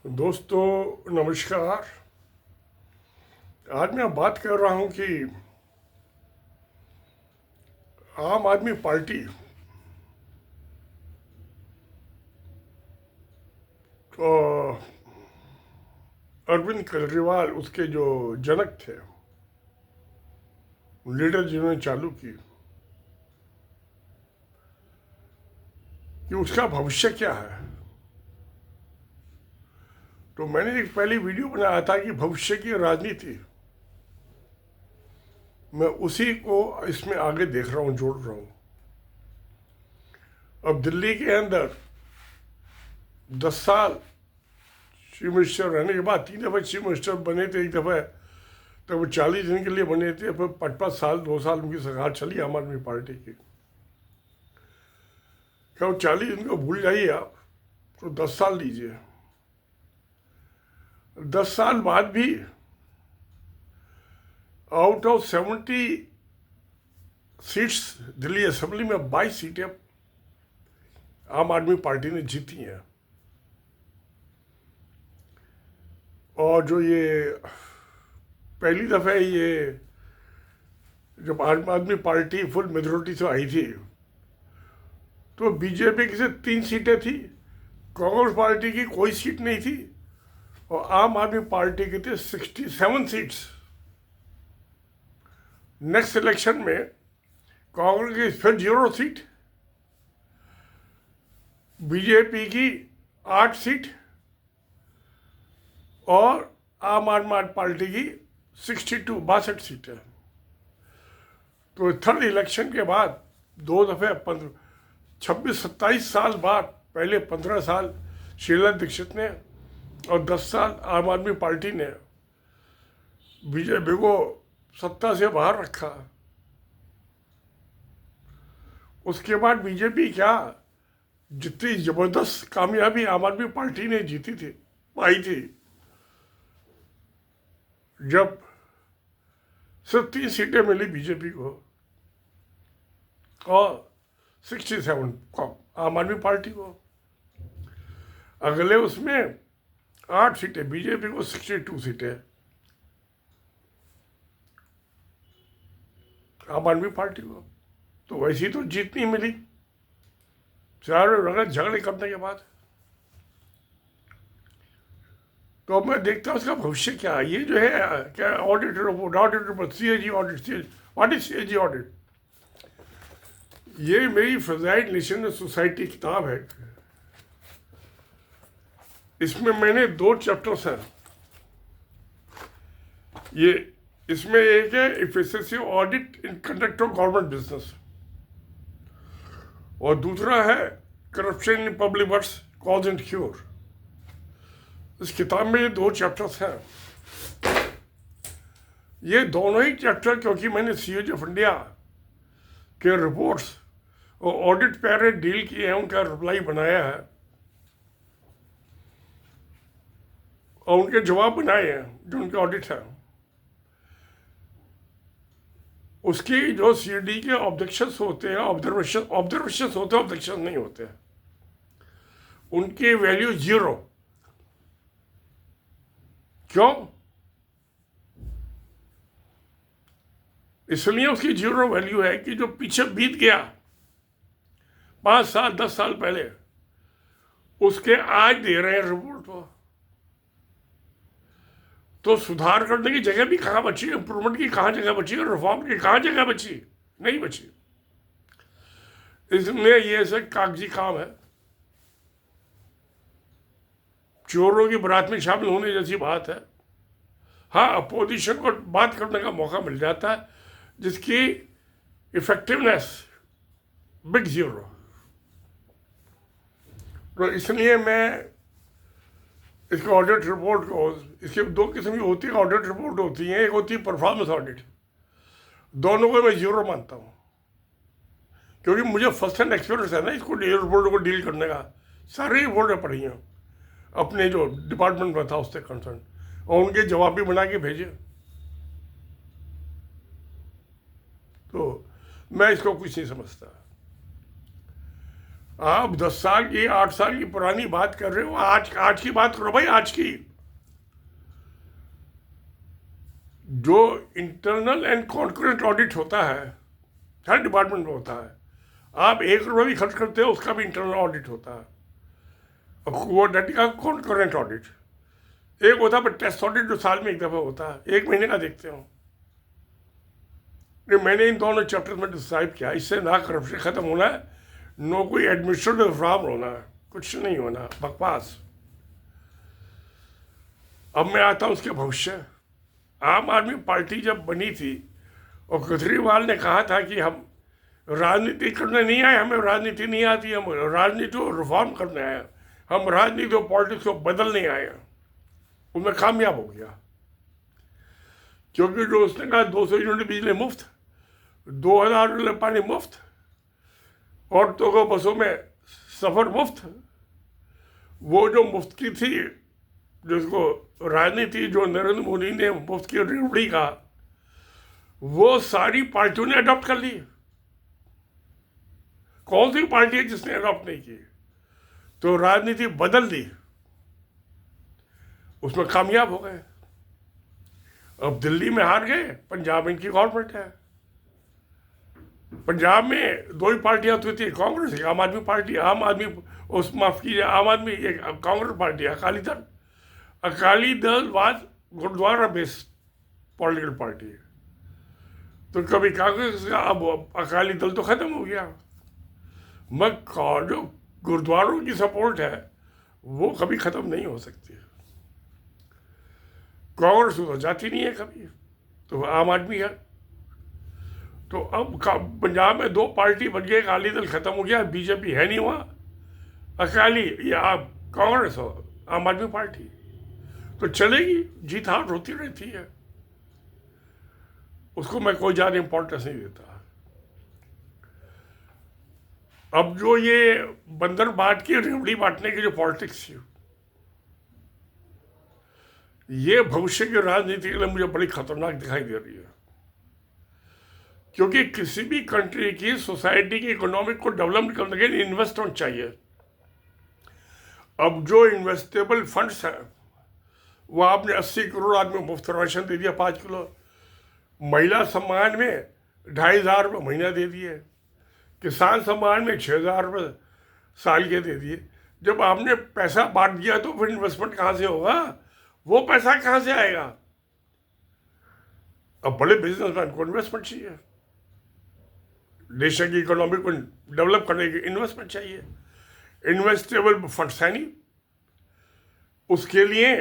दोस्तों नमस्कार। आज मैं बात कर रहा हूं कि आम आदमी पार्टी तो अरविंद केजरीवाल उसके जो जनक थे, लीडर जिन्होंने चालू की, कि उसका भविष्य क्या है। तो मैंने एक पहली वीडियो बनाया था कि भविष्य की राजनीति, मैं उसी को इसमें आगे देख रहा हूँ, जोड़ रहा हूँ। अब दिल्ली के अंदर 10 साल चीफ मिनिस्टर रहने के बाद 3 दफ़े चीफ मिनिस्टर बने थे। एक दफ़ा तब वो 40 दिन के लिए बने थे, फिर 5-5 साल 2 साल उनकी सरकार चली आम आदमी पार्टी की। क्या वो 40 दिन को भूल जाइए आप, तो 10 साल लीजिए। 10 साल बाद भी out of 70 seats Delhi assembly में 22 सीटें आम आदमी पार्टी ने जीती हैं। और जो ये पहली दफ़ा ये जब आम आदमी पार्टी फुल मेजोरिटी से आई थी, तो बीजेपी की सिर्फ 3 सीटें थी, कांग्रेस पार्टी की कोई सीट नहीं थी, और आम आदमी पार्टी की थी 67 सीट्स। नेक्स्ट इलेक्शन में कांग्रेस की फिर 0 सीट, बीजेपी की 8 सीट और आम आदमी पार्टी की 62 सीटें। तो थर्ड इलेक्शन के बाद 2 दफ़े 26-27 साल बाद, पहले 15 साल शीला दीक्षित ने और 10 साल आम आदमी पार्टी ने बीजेपी को सत्ता से बाहर रखा। उसके बाद बीजेपी क्या, जितनी जबरदस्त कामयाबी आम आदमी पार्टी ने जीती थी, पाई थी, जब सिर्फ 3 सीटें मिली बीजेपी को और 67 को आम आदमी पार्टी को। अगले उसमें 8 सीटें बीजेपी को, 62 सीटें आम आदमी पार्टी को। तो वैसी तो जीत नहीं मिली, चारों रगत झगड़े करने के बाद। तो मैं देखता हूँ उसका भविष्य क्या है। ये जो है क्या, audit report, audit report, CAG audit, what is CAG audit. ये मेरी फ्रजाइल नेशन सोसाइटी किताब है। इसमें मैंने 2 चैप्टर्स हैं। ये इसमें एक है efficiency audit in conduct of government business, और दूसरा है corruption in public works, cause and cure. इस किताब में ये 2 चैप्टर्स हैं। ये दोनों ही चैप्टर, क्योंकि मैंने सीएजी ऑफ इंडिया के रिपोर्ट्स और ऑडिट पैरे डील किए हैं, उनका रिप्लाई बनाया है और उनके जवाब बनाए हैं जो उनके ऑडिट है। उसकी जो सीडी के ऑब्जेक्शंस होते हैं, ऑब्जर्वेशंस होते हैं, ऑब्जेक्शन नहीं होते हैं, उनकी वैल्यू 0। क्यों? इसलिए उसकी 0 वैल्यू है कि जो पीछे बीत गया 5 साल 10 साल पहले, उसके आज दे रहे हैं रिपोर्ट को। तो सुधार करने की जगह भी कहाँ बची, इंप्रूवमेंट की कहाँ जगह बची, रिफॉर्म की कहाँ जगह बची, नहीं बची। इसलिए ये सब कागजी काम है, चोरों की बारात में शामिल होने जैसी बात है। हाँ, अपोजिशन को बात करने का मौका मिल जाता है, जिसकी इफेक्टिवनेस बिग 0। तो इसलिए मैं इसके ऑडिट रिपोर्ट को, इसके 2 किस्म की होती है ऑडिट रिपोर्ट होती हैं। एक होती है परफॉर्मेंस ऑडिट, दोनों को मैं 0 मानता हूँ, क्योंकि मुझे फर्स्ट हैंड एक्सपीरियंस है ना इसको रिपोर्ट को डील करने का। सारी रिपोर्टें पढ़ी हैं अपने जो डिपार्टमेंट में था उससे कंसर्न, और उनके जवाब भी बना के भेजे। तो मैं इसको कुछ नहीं समझता। आप 10 साल की 8 साल की पुरानी बात कर रहे हो, आज की बात करो भाई, आज की। जो इंटरनल एंड कॉन्करेंट ऑडिट होता है, हर डिपार्टमेंट में होता है। आप 1 रुपये भी खर्च करते हो, उसका भी इंटरनल ऑडिट होता है। वो डेट का कॉन्करेंट ऑडिट एक होता है, पर टेस्ट ऑडिट जो साल में एक दफ़ा होता है, 1 महीने का देखते हो। मैंने इन दोनों चैप्टर्स में डिस्क्राइब किया, इससे ना करप्शन ख़त्म होना है, नो कोई एडमिनिस्ट्रेटिव फ्रॉड होना है, कुछ नहीं होना, बकवास। अब मैं आता हूँ उसके भविष्य। आम आदमी पार्टी जब बनी थी और केजरीवाल ने कहा था कि हम राजनीति करने नहीं आए, हमें राजनीति नहीं आती, हम राजनीति को रिफॉर्म करने आए, हम राजनीति और पॉलिटिक्स को बदलने आए, उनमें कामयाब हो गया। क्योंकि जो उसने कहा 200 यूनिट बिजली मुफ्त, 2000 पानी मुफ्त, औरतों को बसों में सफ़र मुफ्त, वो जो मुफ्त की थी, जिसको राजनीति जो नरेंद्र मोदी ने मुफ्त की रेवड़ी का, वो सारी पार्टियों ने अडॉप्ट कर ली। कौन सी पार्टी है जिसने अडॉप्ट नहीं की? तो राजनीति बदल दी, उसमें कामयाब हो गए। अब दिल्ली में हार गए, पंजाब इनकी गवर्नमेंट है। पंजाब में 2 ही पार्टियां होती थी, कांग्रेस, आम आदमी पार्टी। आम आदमी, उस माफ कीजिए, आम आदमी एक कांग्रेस पार्टी, अकाली दल। अकाली दल बाद गुरुद्वारा बेस्ड पॉलिटिकल पार्टी है। तो कभी कांग्रेस का, अब अकाली दल तो खत्म हो गया, मगर जो गुरुद्वारों की सपोर्ट है वो कभी खत्म नहीं हो सकती। कांग्रेस तो जाती नहीं है कभी, तो आम आदमी है। तो अब पंजाब में 2 पार्टी बन गई, अकाली दल खत्म हो गया, बीजेपी है नहीं वहाँ, अकाली या कांग्रेस हो, आम आदमी पार्टी तो चलेगी, जीत हार होती रहती है, उसको मैं कोई ज़्यादा इंपॉर्टेंस नहीं देता। अब जो ये बंदर बांट के रेवड़ी बांटने की जो पॉलिटिक्स थी, ये भविष्य की राजनीति के लिए मुझे बड़ी खतरनाक दिखाई दे रही है। क्योंकि किसी भी कंट्री की सोसाइटी की इकोनॉमिक को डेवलप करने के लिए इन्वेस्टमेंट चाहिए। अब जो इन्वेस्टेबल फंड्स हैं, वो आपने 80 करोड़ आदमी को मुफ्त राशन दे दिया, 5 किलो। महिला सम्मान में 2500 रुपये महीना दे दिए, किसान सम्मान में 6000 रुपये साल के दे दिए। जब आपने पैसा बांट दिया तो फिर इन्वेस्टमेंट कहाँ से होगा? वो पैसा कहाँ से आएगा? अब बड़े बिजनेसमैन को इन्वेस्टमेंट चाहिए, देश की इकोनॉमी को डेवलप करने की इन्वेस्टमेंट चाहिए, इन्वेस्टेबल फंड्स है नहीं। उसके लिए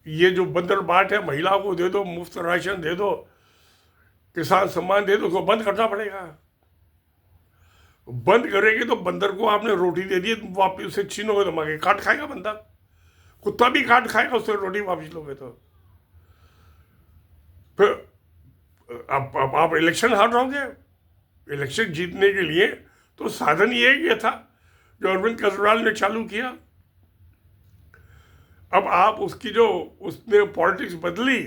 ये जो बंदर बाट है, महिलाओं को दे दो, मुफ्त राशन दे दो, किसान सम्मान दे दो, उसको बंद करना पड़ेगा। बंद करेंगे तो बंदर को आपने रोटी दे दी, वापिस उसे छीनोगे तो मांगे काट खाएगा बंदा, कुत्ता भी काट खाएगा, उससे रोटी वापिस लोगे तो फिर आप इलेक्शन हार रहोगे। इलेक्शन जीतने के लिए तो साधन ये था जो अरविंद केजरीवाल ने चालू किया। अब आप उसकी जो उसने पॉलिटिक्स बदली,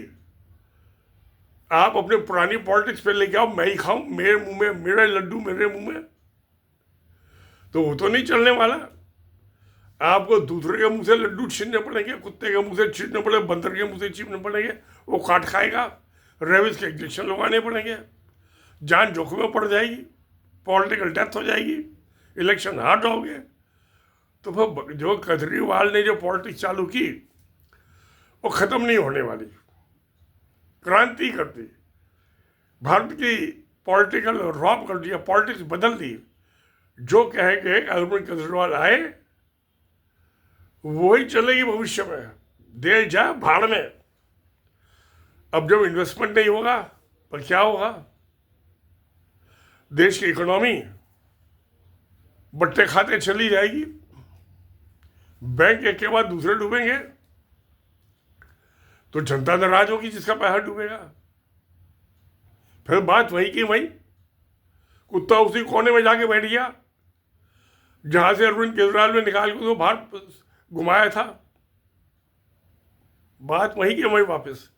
आप अपने पुरानी पॉलिटिक्स पे लेके आओ, मैं ही खाऊं, मेरे मुंह में मेरे लड्डू मेरे मुंह में, तो वो तो नहीं चलने वाला। आपको दूसरे के मुंह से लड्डू छीनने पड़ेंगे, कुत्ते के मुंह से छीनने पड़ेंगे, बंदर के मुंह से छीनने पड़ेंगे, वो काट खाएगा, रेबिस के इंजेक्शन लगवाने पड़ेंगे, जान जोखिम में पड़ जाएगी, पॉलिटिकल डेथ हो जाएगी, इलेक्शन हार जाओगे। तो फिर जो केजरीवाल ने जो पॉलिटिक्स चालू की वो ख़त्म नहीं होने वाली, क्रांति कर दी, भारत की पॉलिटिकल रॉब कर दिया, पॉलिटिक्स बदल दी। जो कहेंगे अरविंद केजरीवाल आए वही चलेगी भविष्य में, देश जाए भाड़ में। अब जब इन्वेस्टमेंट नहीं होगा तो क्या होगा? देश की इकोनॉमी बट्टे खाते चली जाएगी, बैंक एक के बाद दूसरे डूबेंगे, तो जनता नाराज होगी जिसका पैसा डूबेगा। फिर बात वही की वही, कुत्ता उसी कोने में जाके बैठ गया जहां से अरविंद केजरीवाल ने निकाल के तो बाहर घुमाया था। बात वही की वही वापस,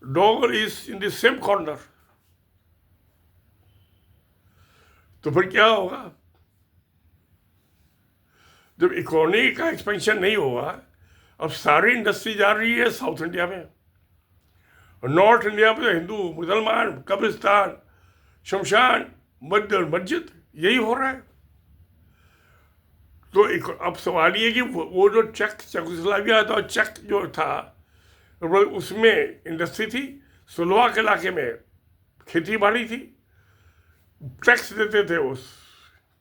dog is in the same corner. तो फिर क्या होगा? जब इकोनॉमी का एक्सपेंशन नहीं होगा, अब सारी इंडस्ट्री जा रही है साउथ इंडिया में, नॉर्थ इंडिया में हिंदू मुसलमान कब्रिस्तान शमशान मस्जिद यही हो रहा है। तो अब सवाल ये कि वो जो चेकोस्लोवाकिया था, चेक जो था उसमें इंडस्ट्री थी, स्लोवाक इलाके में खेती बाड़ी थी, टैक्स देते थे, उस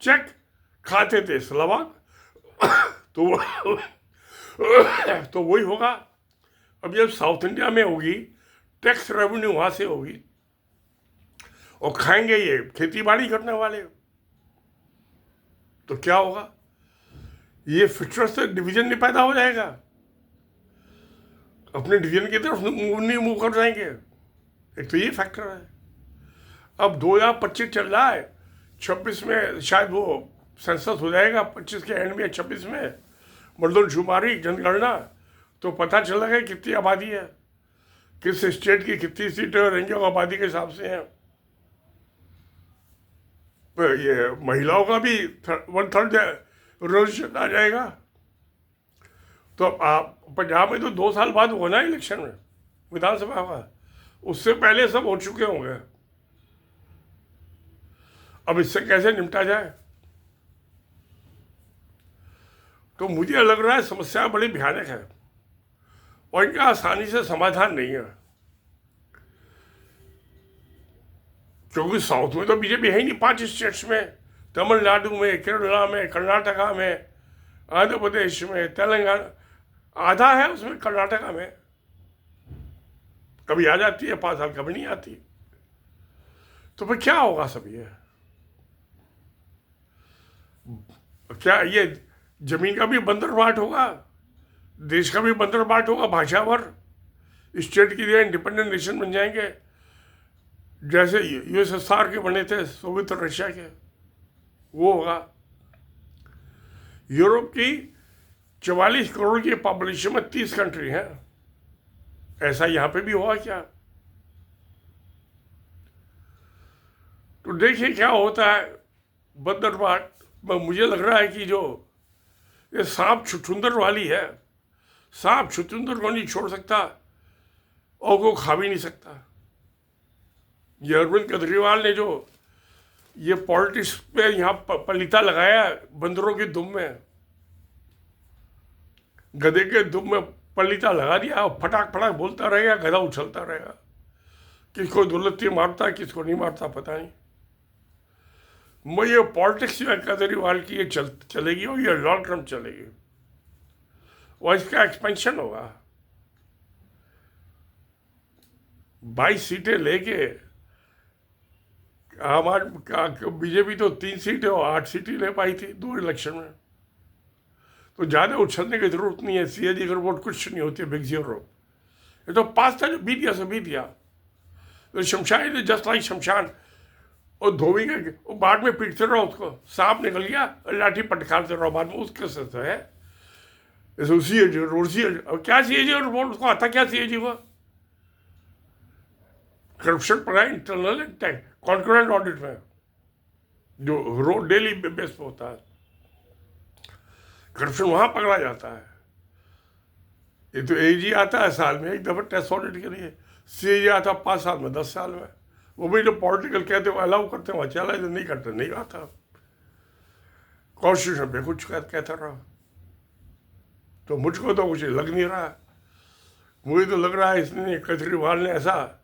चेक खाते थे स्लोवाक तो वही होगा। अब जब साउथ इंडिया में होगी, टैक्स रेवेन्यू वहाँ से होगी और खाएंगे ये खेती बाड़ी करने वाले, तो क्या होगा? ये फिटनेस से डिवीजन नहीं पैदा हो जाएगा, अपने डिवीजन की तरफ मूव कर जाएंगे। एक तो ये फैक्टर है। अब 2025 चल रहा है, 26 में शायद वो सेंसस हो जाएगा, 25 के एंड में 26 में मर्दमशुमारी जनगणना, तो पता चलेगा कितनी आबादी है, किस स्टेट की कितनी सीटें रहेंगी और आबादी के हिसाब से हैं। ये महिलाओं का भी 1/3 रिजर्वेशन आ जाएगा। तो आप पंजाब में तो 2 साल बाद होना है इलेक्शन में विधानसभा का, उससे पहले सब हो चुके होंगे। अब इससे कैसे निपटा जाए? तो मुझे लग रहा है समस्या बड़ी भयानक है और इनका आसानी से समाधान नहीं है, क्योंकि साउथ में तो बीजेपी है ही नहीं। 5 स्टेट्स में, तमिलनाडु में, केरला में, कर्नाटका में, आंध्र प्रदेश में, तेलंगाना, आधा है उसमें कर्नाटका में, कभी आ जाती है 5 साल, कभी नहीं आती। तो फिर क्या होगा सब ये? क्या ये जमीन का भी बंदरबाट होगा, देश का भी बंदरबाट होगा, भाषावर स्टेट की लिए इंडिपेंडेंट नेशन बन जाएंगे, जैसे यूएसएसआर के बने थे सोवियत रशिया के, वो होगा। यूरोप की 44 करोड़ की पॉपुलेशन में 30 कंट्री हैं, ऐसा यहाँ पे भी होगा क्या? तो देखिए क्या होता है बंदरबाट। मुझे लग रहा है कि जो ये सांप छुछुंदर वाली है, सांप छुछुंदर को नहीं छोड़ सकता और वो खा भी नहीं सकता। ये अरविंद केजरीवाल ने जो ये पॉलिटिक्स पे यहाँ पलीता लगाया बंदरों की दुम में, गधे के दुम में पलीता लगा दिया और फटाक फटाक बोलता रहेगा, गधा उछलता रहेगा, किसको दौलती मारता किसको नहीं मारता पता नहीं। मैं ये पॉलिटिक्स में केजरीवाल की ये चलेगी और ये लॉन्ग टर्म चलेगी और इसका एक्सपेंशन होगा। 22 सीटें लेके हमारे बीजेपी तो 3 सीटें और 8 सीटें ले पाई थी 2 इलेक्शन में, तो ज़्यादा उछलने की जरूरत नहीं है। सीएजी का रिपोर्ट कुछ नहीं होती है, बिग जीरो। ये तो पास था, जो बीत गया सो बीत गया। तो शमशान जस्ट लाइक शमशान, और धोबी का वो बाद में पीटते रहो उसको, सांप निकल गया लाठी पटकारते रहो बाद में, उसके से तो है क्या सीएजी रिपोर्ट, उसको आता क्या सीएजी को? करप्शन पड़ा है इंटरनल कॉन्करेंट ऑडिट में, जो रोज डेली बेस पे होता है, करप्शन वहां पकड़ा जाता है। ये तो एजी आता है साल में एक दफा टेस्ट ऑडिट के लिए, सीएजी आता 5 साल में 10 साल में, वो भी जो पॉलिटिकल कहते हैं अलाउ करते हैं वहाँ चला, जो नहीं करते नहीं आता। कॉन्स्टिट्यूशन पे कुछ कहता रहा, तो मुझको तो कुछ लग नहीं रहा। मुझे तो लग रहा है इसने केजरीवाल ने ऐसा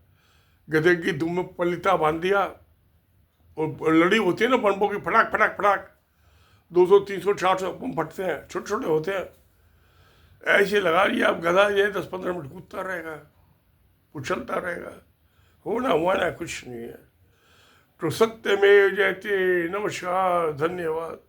गधे की दुम में पलिता बांध दिया, और लड़ी होती है ना बम्बों की, फटाक फटाक फटाक 200 300 400 बम फटते हैं, छोटे छोटे होते हैं, ऐसे लगा लिया। अब गधा ये 10-15 मिनट कूदता रहेगा, उछलता रहेगा, होना हुआ ना कुछ नहीं है। तो सत्य में जयते। नमस्कार, धन्यवाद।